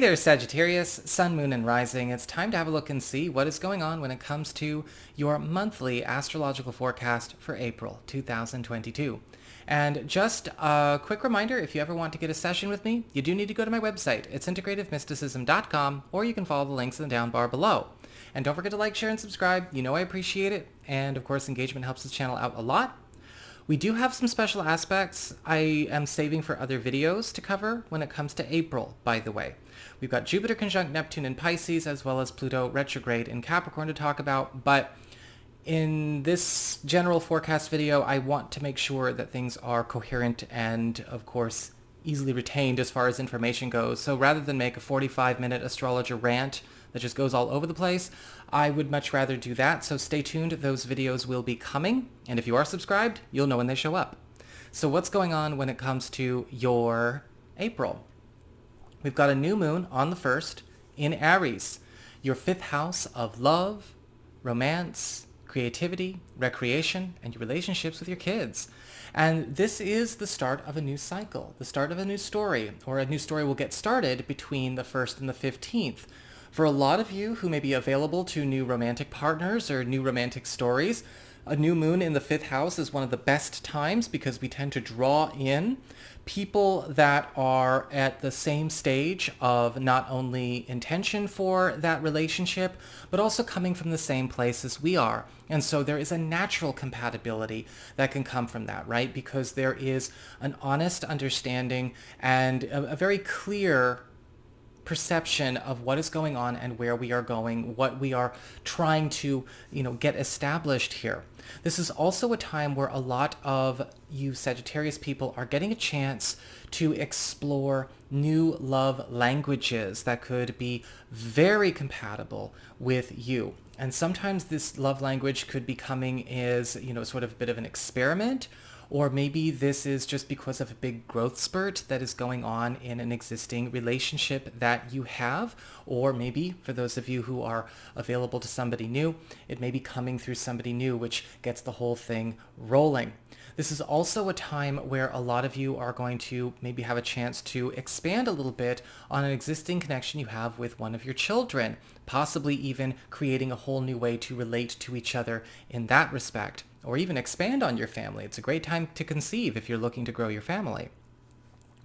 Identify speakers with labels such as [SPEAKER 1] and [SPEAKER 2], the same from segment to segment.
[SPEAKER 1] there, Sagittarius, Sun, Moon, and Rising. It's time to have a look and see what is going on when it comes to your monthly astrological forecast for April 2022. And just a quick reminder, if you ever want to get a session with me, you do need to go to my website. It's integrativemysticism.com, or you can follow the links in the down bar below. And don't forget to like, share, and subscribe. You know I appreciate it. And of course, engagement helps this channel out a lot. We do have some special aspects I am saving for other videos to cover when it comes to April, by the way. We've got Jupiter conjunct Neptune in Pisces, as well as Pluto retrograde in Capricorn to talk about, but in this general forecast video, I want to make sure that things are coherent and, of course, easily retained as far as information goes. So rather than make a 45-minute astrologer rant that just goes all over the place, I would much rather do that. So stay tuned. Those videos will be coming. And if you are subscribed, you'll know when they show up. So what's going on when it comes to your April? We've got a new moon on the 1st in Aries, your 5th house of love, romance, creativity, recreation, and your relationships with your kids. And this is the start of a new cycle, the start of a new story, or a new story will get started between the 1st and the 15th. For a lot of you who may be available to new romantic partners or new romantic stories, a new moon in the 5th house is one of the best times because we tend to draw in people that are at the same stage of not only intention for that relationship, but also coming from the same place as we are. And so there is a natural compatibility that can come from that, right? Because there is an honest understanding and a very clear perception of what is going on and where we are going, what we are trying to, get established here. This is also a time where a lot of you Sagittarius people are getting a chance to explore new love languages that could be very compatible with you. And sometimes this love language could be coming as, sort of a bit of an experiment, or maybe this is just because of a big growth spurt that is going on in an existing relationship that you have. Or maybe for those of you who are available to somebody new, it may be coming through somebody new, which gets the whole thing rolling. This is also a time where a lot of you are going to maybe have a chance to expand a little bit on an existing connection you have with one of your children, possibly even creating a whole new way to relate to each other in that respect, or even expand on your family. It's a great time to conceive if you're looking to grow your family.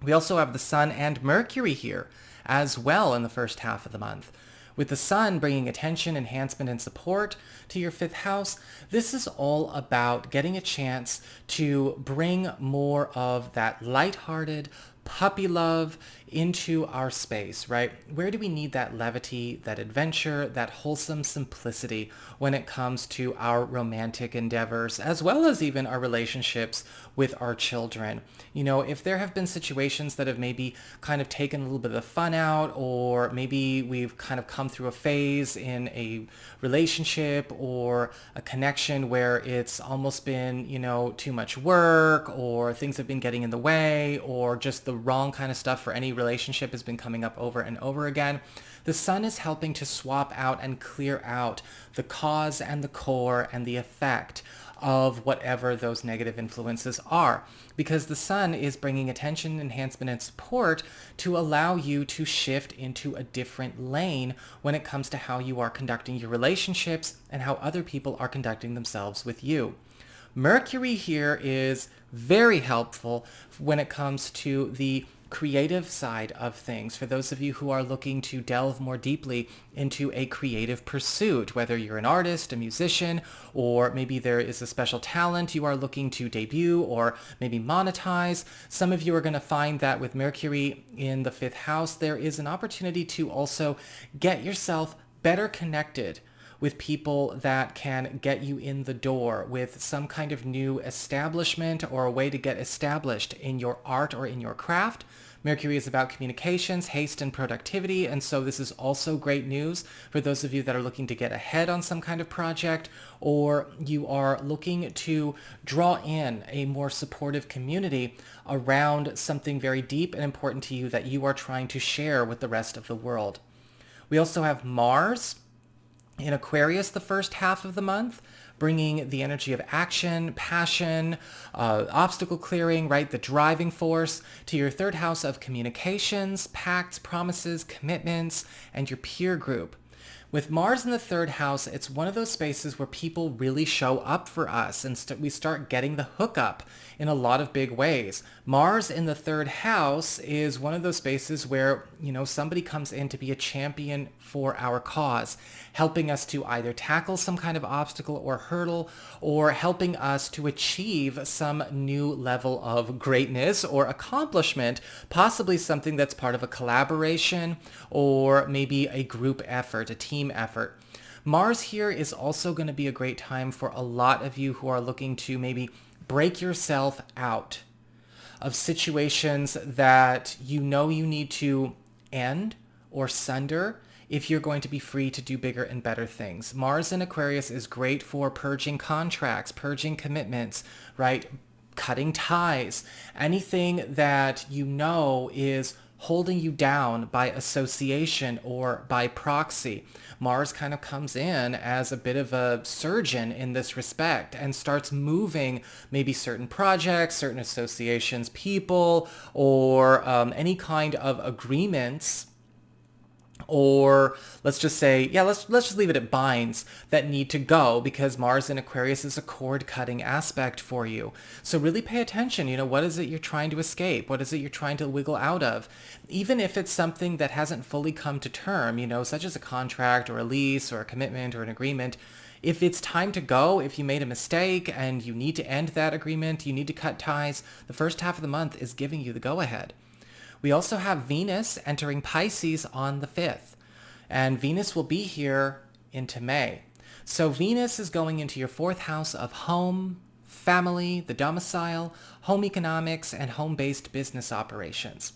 [SPEAKER 1] We also have the Sun and Mercury here as well in the first half of the month. With the Sun bringing attention, enhancement, and support to your 5th house, this is all about getting a chance to bring more of that lighthearted, puppy love into our space, right? Where do we need that levity, that adventure, that wholesome simplicity when it comes to our romantic endeavors, as well as even our relationships with our children? If there have been situations that have maybe kind of taken a little bit of the fun out, or maybe we've kind of come through a phase in a relationship or a connection where it's almost been, too much work, or things have been getting in the way, or just the wrong kind of stuff for any relationship has been coming up over and over again, the Sun is helping to swap out and clear out the cause and the core and the effect of whatever those negative influences are, because the Sun is bringing attention, enhancement, and support to allow you to shift into a different lane when it comes to how you are conducting your relationships and how other people are conducting themselves with you. Mercury here is very helpful when it comes to the creative side of things. For those of you who are looking to delve more deeply into a creative pursuit, whether you're an artist, a musician, or maybe there is a special talent you are looking to debut or maybe monetize, some of you are going to find that with Mercury in the 5th house, there is an opportunity to also get yourself better connected with people that can get you in the door with some kind of new establishment or a way to get established in your art or in your craft. Mercury is about communications, haste, and productivity, and so this is also great news for those of you that are looking to get ahead on some kind of project, or you are looking to draw in a more supportive community around something very deep and important to you that you are trying to share with the rest of the world. We also have Mars In Aquarius, the first half of the month, bringing the energy of action, passion, obstacle clearing, right? The driving force to your third house of communications, pacts, promises, commitments, and your peer group. With Mars in the third house, it's one of those spaces where people really show up for us and we start getting the hookup in a lot of big ways. Mars in the third house is one of those spaces where, somebody comes in to be a champion for our cause, helping us to either tackle some kind of obstacle or hurdle, or helping us to achieve some new level of greatness or accomplishment, possibly something that's part of a collaboration or maybe a group effort, a team effort. Mars here is also going to be a great time for a lot of you who are looking to maybe break yourself out of situations that you need to end or sunder if you're going to be free to do bigger and better things. Mars in Aquarius is great for purging contracts, purging commitments, right? Cutting ties, anything that is holding you down by association or by proxy. Mars kind of comes in as a bit of a surgeon in this respect and starts moving maybe certain projects, certain associations, people, or any kind of agreements, or let's just say, let's just leave it at binds that need to go, because Mars in Aquarius is a cord-cutting aspect for you. So really pay attention. What is it you're trying to escape? What is it you're trying to wiggle out of? Even if it's something that hasn't fully come to term, such as a contract or a lease or a commitment or an agreement. If it's time to go, if you made a mistake and you need to end that agreement, you need to cut ties, the first half of the month is giving you the go-ahead. We also have Venus entering Pisces on the 5th, and Venus will be here into May. So Venus is going into your 4th house of home, family, the domicile, home economics, and home-based business operations.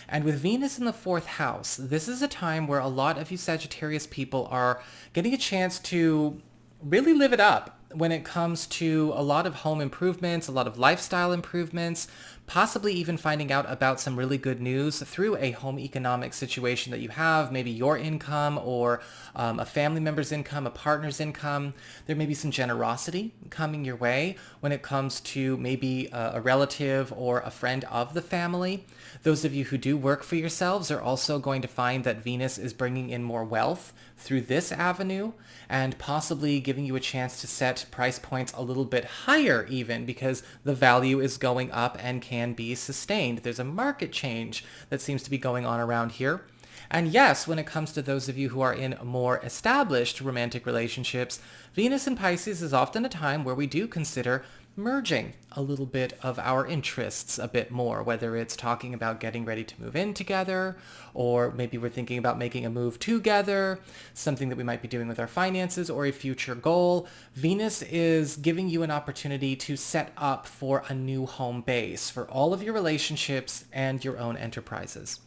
[SPEAKER 1] And with Venus in the 4th house, this is a time where a lot of you Sagittarius people are getting a chance to really live it up when it comes to a lot of home improvements, a lot of lifestyle improvements, possibly even finding out about some really good news through a home economic situation that you have, maybe your income or a family member's income, a partner's income. There may be some generosity coming your way when it comes to maybe a relative or a friend of the family. Those of you who do work for yourselves are also going to find that Venus is bringing in more wealth through this avenue and possibly giving you a chance to set price points a little bit higher even, because the value is going up and can be sustained. There's a market change that seems to be going on around here. And yes, when it comes to those of you who are in more established romantic relationships, Venus in Pisces is often a time where we do consider merging a little bit of our interests a bit more, whether it's talking about getting ready to move in together, or maybe we're thinking about making a move together, something that we might be doing with our finances, or a future goal. Venus is giving you an opportunity to set up for a new home base for all of your relationships and your own enterprises.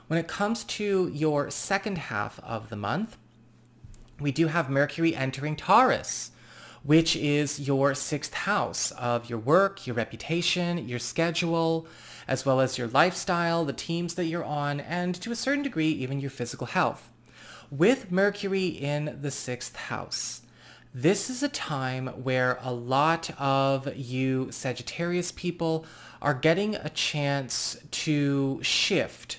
[SPEAKER 1] When it comes to your second half of the month, we do have Mercury entering Taurus, which is your 6th house of your work, your reputation, your schedule, as well as your lifestyle, the teams that you're on, and to a certain degree, even your physical health. With Mercury in the 6th house, this is a time where a lot of you Sagittarius people are getting a chance to shift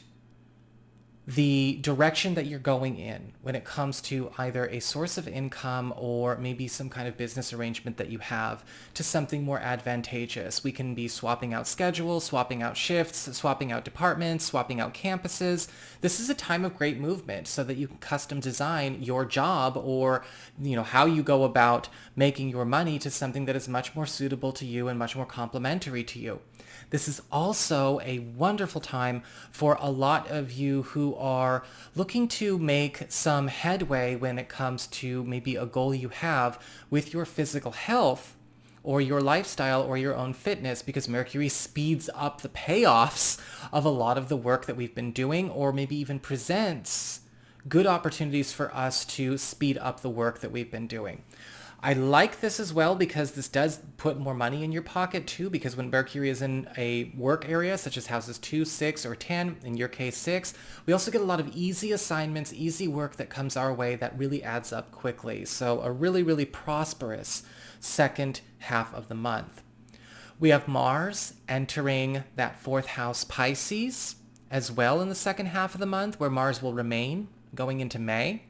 [SPEAKER 1] the direction that you're going in when it comes to either a source of income or maybe some kind of business arrangement that you have to something more advantageous. We can be swapping out schedules, swapping out shifts, swapping out departments, swapping out campuses. This is a time of great movement so that you can custom design your job or, how you go about making your money to something that is much more suitable to you and much more complementary to you. This is also a wonderful time for a lot of you who are looking to make some headway when it comes to maybe a goal you have with your physical health or your lifestyle or your own fitness, because Mercury speeds up the payoffs of a lot of the work that we've been doing, or maybe even presents good opportunities for us to speed up the work that we've been doing. I like this as well because this does put more money in your pocket too, because when Mercury is in a work area such as houses 2, 6, or 10, in your case 6, we also get a lot of easy assignments, easy work that comes our way that really adds up quickly. So a really, really prosperous second half of the month. We have Mars entering that fourth house Pisces as well in the second half of the month, where Mars will remain going into May.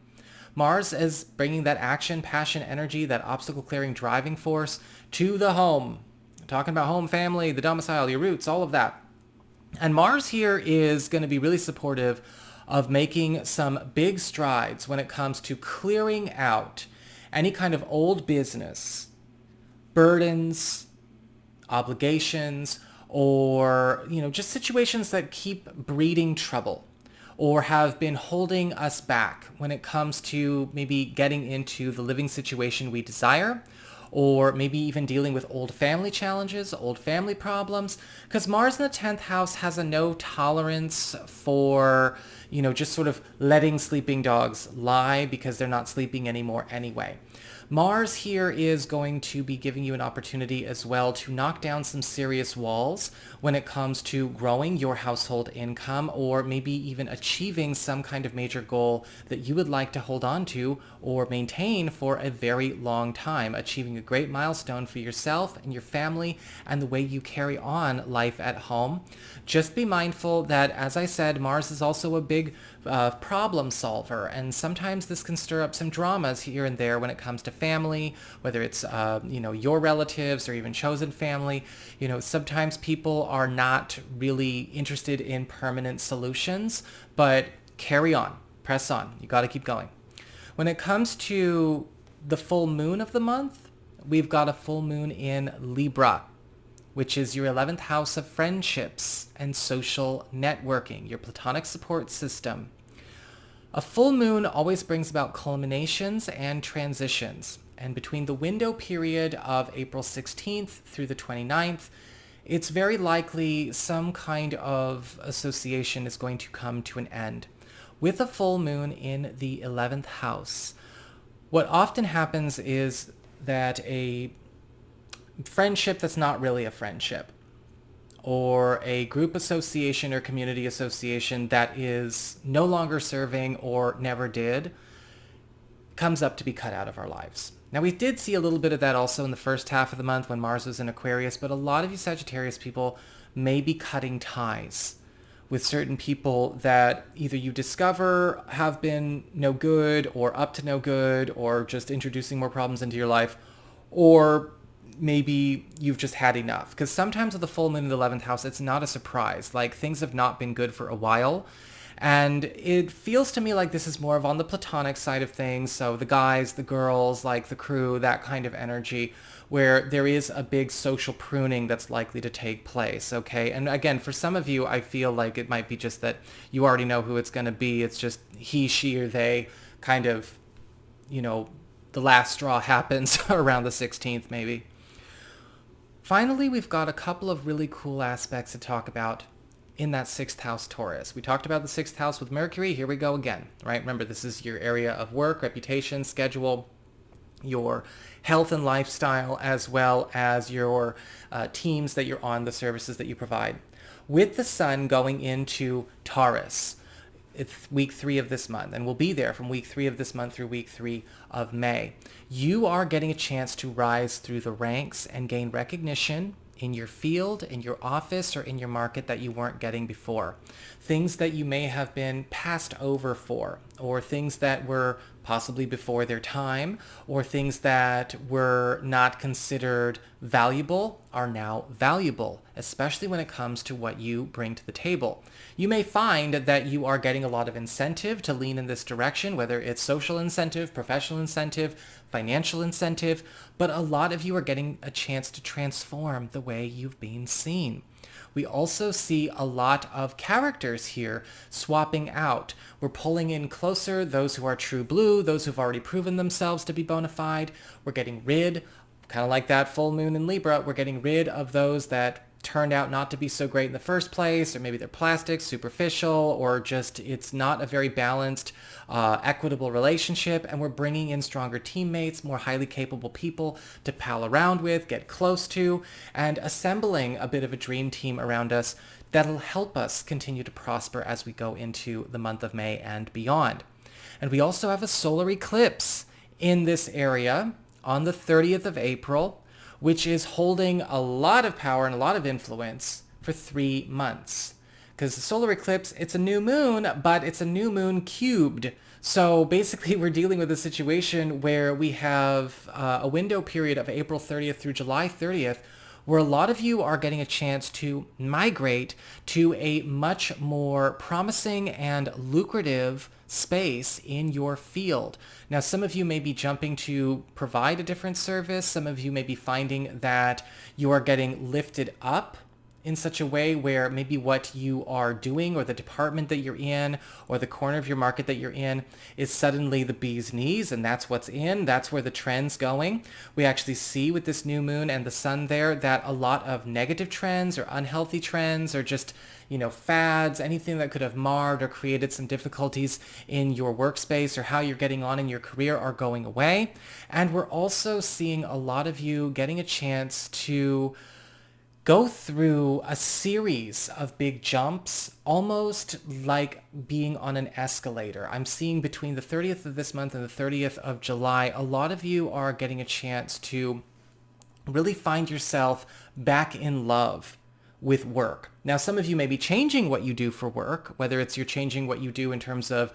[SPEAKER 1] Mars is bringing that action, passion, energy, that obstacle clearing driving force to the home. I'm talking about home, family, the domicile, your roots, all of that. And Mars here is going to be really supportive of making some big strides when it comes to clearing out any kind of old business, burdens, obligations, or, just situations that keep breeding trouble or have been holding us back when it comes to maybe getting into the living situation we desire, or maybe even dealing with old family challenges, old family problems, because Mars in the 10th house has a no tolerance for, just sort of letting sleeping dogs lie because they're not sleeping anymore anyway. Mars here is going to be giving you an opportunity as well to knock down some serious walls when it comes to growing your household income, or maybe even achieving some kind of major goal that you would like to hold on to or maintain for a very long time, achieving a great milestone for yourself and your family and the way you carry on life at home. Just be mindful that, as I said, Mars is also a big problem solver, and sometimes this can stir up some dramas here and there when it comes to family, whether it's your relatives or even chosen family. Sometimes people are not really interested in permanent solutions, but carry on, press on. You got to keep going. When it comes to the full moon of the month, we've got a full moon in Libra, which is your 11th house of friendships and social networking, your platonic support system. A full moon always brings about culminations and transitions. And between the window period of April 16th through the 29th, it's very likely some kind of association is going to come to an end. With a full moon in the 11th house, what often happens is that a friendship that's not really a friendship, or a group association or community association that is no longer serving or never did, comes up to be cut out of our lives. Now, we did see a little bit of that also in the first half of the month when Mars was in Aquarius, but a lot of you Sagittarius people may be cutting ties with certain people that either you discover have been no good or up to no good or just introducing more problems into your life, or maybe you've just had enough. Because sometimes with the full moon in the 11th house, it's not a surprise. Like, things have not been good for a while. And it feels to me like this is more of on the platonic side of things. So the guys, the girls, like the crew, that kind of energy, where there is a big social pruning that's likely to take place, okay? And again, for some of you, I feel like it might be just that you already know who it's going to be. It's just he, she, or they kind of, the last straw happens around the 16th maybe. Finally, we've got a couple of really cool aspects to talk about in that 6th house Taurus. We talked about the 6th house with Mercury. Here we go again, right? Remember, this is your area of work, reputation, schedule, your health and lifestyle, as well as your teams that you're on, the services that you provide. With the sun going into Taurus, it's week 3 of this month, and we'll be there from week 3 of this month through week 3 of May. You are getting a chance to rise through the ranks and gain recognition in your field, in your office, or in your market that you weren't getting before. Things that you may have been passed over for, or things that were possibly before their time, or things that were not considered valuable are now valuable, especially when it comes to what you bring to the table. You may find that you are getting a lot of incentive to lean in this direction, whether it's social incentive, professional incentive, financial incentive, but a lot of you are getting a chance to transform the way you've been seen. We also see a lot of characters here swapping out. We're pulling in closer those who are true blue, those who've already proven themselves to be bona fide. We're getting rid, kind of like that full moon in Libra, we're getting rid of those that turned out not to be so great in the first place, or maybe they're plastic, superficial, or just it's not a very balanced, equitable relationship, and we're bringing in stronger teammates, more highly capable people to pal around with, get close to, and assembling a bit of a dream team around us that'll help us continue to prosper as we go into the month of May and beyond. And we also have a solar eclipse in this area on the 30th of April, which is holding a lot of power and a lot of influence for 3 months. Because the solar eclipse, it's a new moon, but it's a new moon cubed. So basically we're dealing with a situation where we have a window period of April 30th through July 30th, where a lot of you are getting a chance to migrate to a much more promising and lucrative space in your field. Now, some of you may be jumping to provide a different service. Some of you may be finding that you are getting lifted up in such a way where maybe what you are doing or the department that you're in or the corner of your market that you're in is suddenly the bee's knees, and that's what's in. That's where the trend's going. We actually see with this new moon and the sun there that a lot of negative trends or unhealthy trends or just, fads, anything that could have marred or created some difficulties in your workspace or how you're getting on in your career are going away. And we're also seeing a lot of you getting a chance to go through a series of big jumps, almost like being on an escalator. I'm seeing between the 30th of this month and the 30th of July, a lot of you are getting a chance to really find yourself back in love with work. Now, some of you may be changing what you do for work, whether it's you're changing what you do in terms of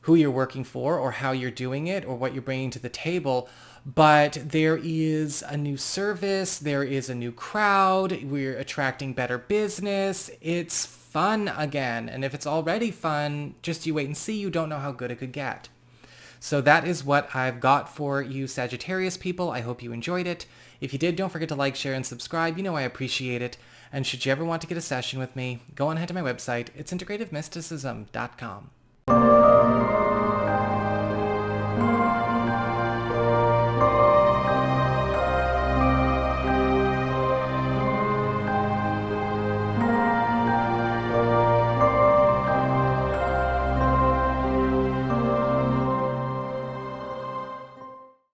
[SPEAKER 1] who you're working for or how you're doing it or what you're bringing to the table. But there is a new service, there is a new crowd, we're attracting better business, it's fun again. And if it's already fun, just you wait and see, you don't know how good it could get. So that is what I've got for you Sagittarius people. I hope you enjoyed it. If you did, don't forget to like, share, and subscribe. You know I appreciate it. And should you ever want to get a session with me, go on ahead to my website. It's integrativemysticism.com.